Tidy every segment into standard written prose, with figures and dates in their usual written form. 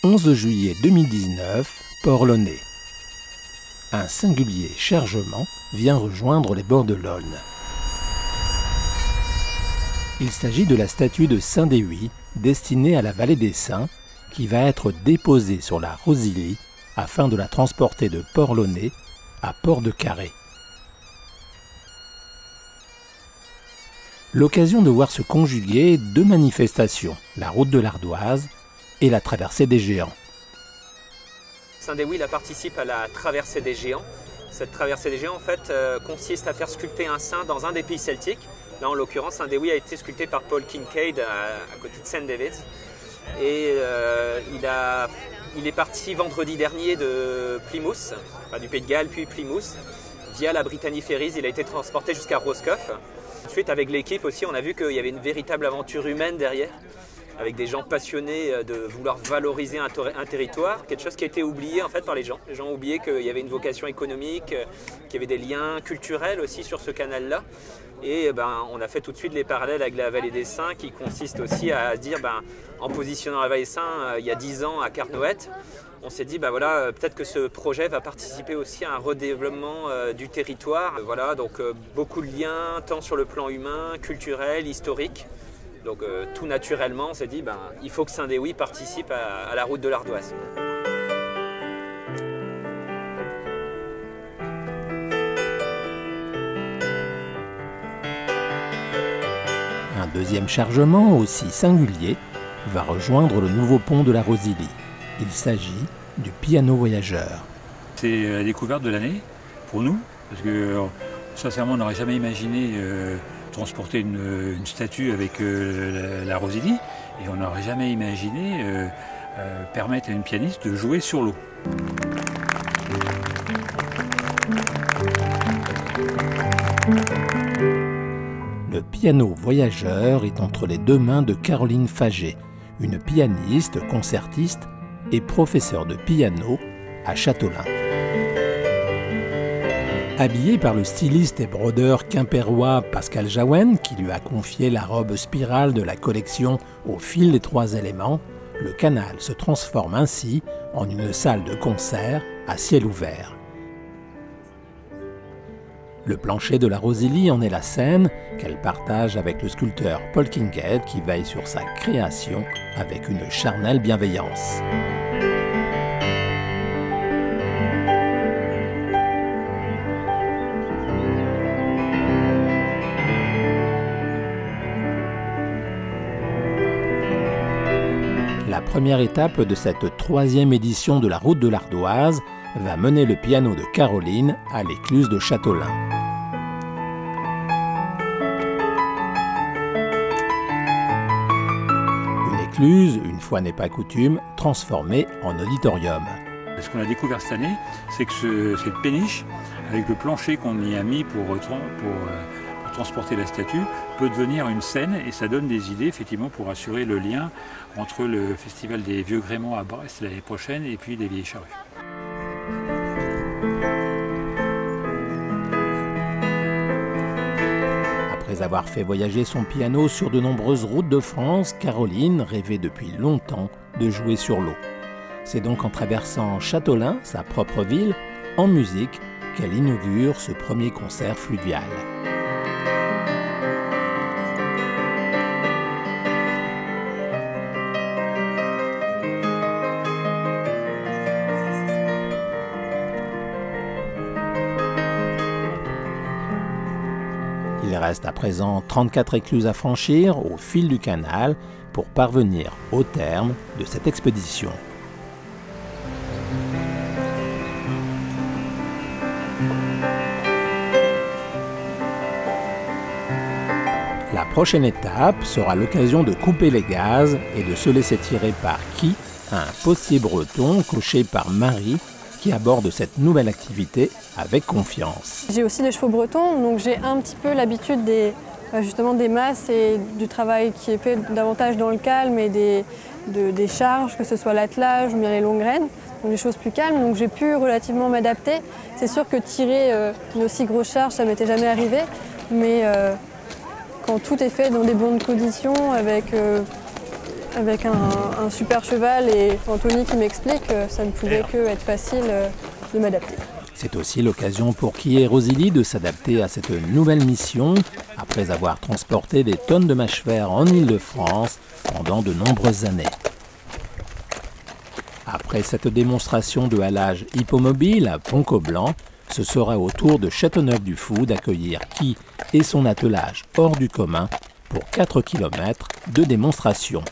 11 juillet 2019, Port-Launay. Un singulier chargement vient rejoindre les bords de l'Aulne. Il s'agit de la statue de Saint-Déuy, destinée à la vallée des Saints, qui va être déposée sur la Rosilly afin de la transporter de Port-Launay à Port-de-Carré. L'occasion de voir se conjuguer deux manifestations, la route de l'Ardoise et la traversée des Géants. Saint-Déuy participe à la traversée des Géants. Cette traversée des Géants en fait, consiste à faire sculpter un saint dans un des pays celtiques. Là en l'occurrence, Saint-Déuy a été sculpté par Paul Kincaid à côté de St. David's. Et il est parti vendredi dernier de Plymouth, enfin du Pays de Galles puis Plymouth. Via la Brittany Ferries, il a été transporté jusqu'à Roscoff. Ensuite, avec l'équipe aussi, on a vu qu'il y avait une véritable aventure humaine derrière, avec des gens passionnés de vouloir valoriser un territoire, quelque chose qui a été oublié en fait par les gens. Les gens ont oublié qu'il y avait une vocation économique, qu'il y avait des liens culturels aussi sur ce canal-là. Et on a fait tout de suite les parallèles avec la vallée des Saints, qui consiste aussi à dire, en positionnant la vallée des Saints il y a 10 ans à Carnoët, on s'est dit, peut-être que ce projet va participer aussi à un redéveloppement du territoire. Voilà, donc beaucoup de liens, tant sur le plan humain, culturel, historique. Donc tout naturellement, on s'est dit, il faut que Saint-Déuy participe à la route de l'Ardoise. Un deuxième chargement, aussi singulier, va rejoindre le nouveau pont de la Rosilly. Il s'agit du piano voyageur. C'est la découverte de l'année pour nous, parce que sincèrement on n'aurait jamais imaginé transporter une statue avec la Rosilly, et on n'aurait jamais imaginé permettre à une pianiste de jouer sur l'eau. Le piano voyageur est entre les deux mains de Caroline Faget, une pianiste, concertiste et professeure de piano à Châteaulin. Habillé par le styliste et brodeur quimpérois Pascal Jaouen, qui lui a confié la robe spirale de la collection Au fil des trois éléments, le canal se transforme ainsi en une salle de concert à ciel ouvert. Le plancher de la Rosilly en est la scène qu'elle partage avec le sculpteur Paul Kincaid, qui veille sur sa création avec une charnelle bienveillance. La première étape de cette troisième édition de la route de l'Ardoise va mener le piano de Caroline à l'écluse de Châteaulin. Une écluse, une fois n'est pas coutume, transformée en auditorium. Ce qu'on a découvert cette année, c'est que cette péniche, avec le plancher qu'on y a mis pour transporter la statue, peut devenir une scène, et ça donne des idées effectivement pour assurer le lien entre le festival des Vieux Gréments à Brest l'année prochaine et puis les Vieilles Charrues. Après avoir fait voyager son piano sur de nombreuses routes de France, Caroline rêvait depuis longtemps de jouer sur l'eau. C'est donc en traversant Châteaulin, sa propre ville, en musique, qu'elle inaugure ce premier concert fluvial. Il reste à présent 34 écluses à franchir au fil du canal pour parvenir au terme de cette expédition. La prochaine étape sera l'occasion de couper les gaz et de se laisser tirer par Guy, un postier breton coché par Marie, qui aborde cette nouvelle activité avec confiance. J'ai aussi des chevaux bretons, donc j'ai un petit peu l'habitude justement des masses et du travail qui est fait davantage dans le calme et des charges, que ce soit l'attelage ou bien les longues graines, donc des choses plus calmes. Donc j'ai pu relativement m'adapter. C'est sûr que tirer une aussi grosse charge, ça m'était jamais arrivé, mais quand tout est fait dans des bonnes conditions, avec avec un super cheval et Anthony qui m'explique, ça ne pouvait que être facile de m'adapter. C'est aussi l'occasion pour Guy et Rosalie de s'adapter à cette nouvelle mission, après avoir transporté des tonnes de mâchefers en Île-de-France pendant de nombreuses années. Après cette démonstration de halage hippomobile à Pont-Coblan, ce sera au tour de Châteauneuf-du-Fou d'accueillir Guy et son attelage hors du commun pour 4 km de démonstration.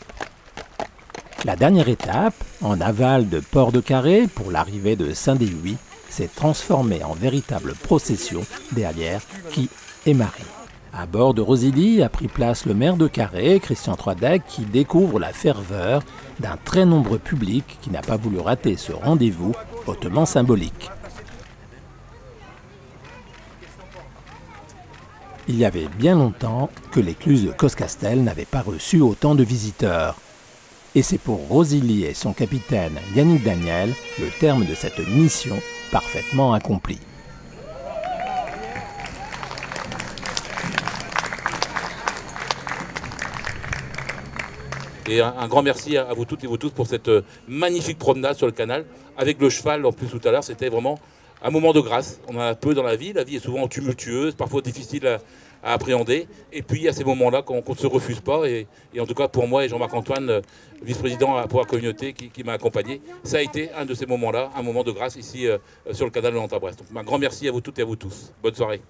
La dernière étape, en aval de Port-de-Carré pour l'arrivée de Saint-Déhuy, s'est transformée en véritable procession derrière Guy et Marie. À bord de Rosalie a pris place le maire de Carré, Christian Troidec, qui découvre la ferveur d'un très nombreux public qui n'a pas voulu rater ce rendez-vous hautement symbolique. Il y avait bien longtemps que l'écluse de Coscastel n'avait pas reçu autant de visiteurs. Et c'est pour Rosalie et son capitaine Yannick Daniel le terme de cette mission parfaitement accomplie. Et un grand merci à vous toutes et vous tous pour cette magnifique promenade sur le canal. Avec le cheval, en plus tout à l'heure, c'était vraiment un moment de grâce. On en a peu dans la vie est souvent tumultueuse, parfois difficile à appréhender. Et puis il y a ces moments-là qu'on ne se refuse pas. Et en tout cas pour moi et Jean-Marc Antoine, vice-président pour la communauté qui m'a accompagné, ça a été un de ces moments-là, un moment de grâce ici sur le canal de Nantes-Brest. Donc un grand merci à vous toutes et à vous tous. Bonne soirée.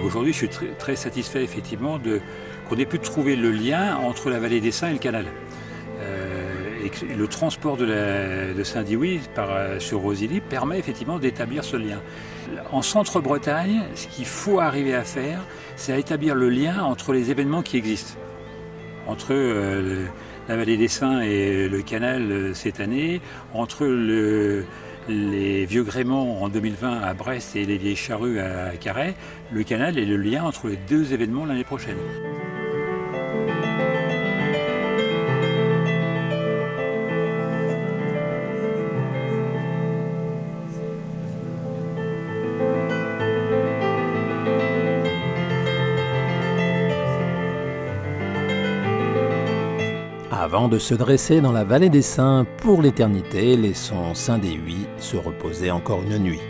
Aujourd'hui, je suis très satisfait effectivement qu'on ait pu trouver le lien entre la vallée des Saints et le canal. Et que le transport de Saint-Déhuy sur Rosalie permet effectivement d'établir ce lien. En Centre-Bretagne, ce qu'il faut arriver à faire, c'est à établir le lien entre les événements qui existent. Entre la vallée des Saints et le canal cette année, entre les Vieux Gréments en 2020 à Brest et les Vieilles Charrues à Carhaix, le canal est le lien entre les deux événements l'année prochaine. Avant de se dresser dans la vallée des Saints pour l'éternité, laissons Saint-Déhuy se reposer encore une nuit.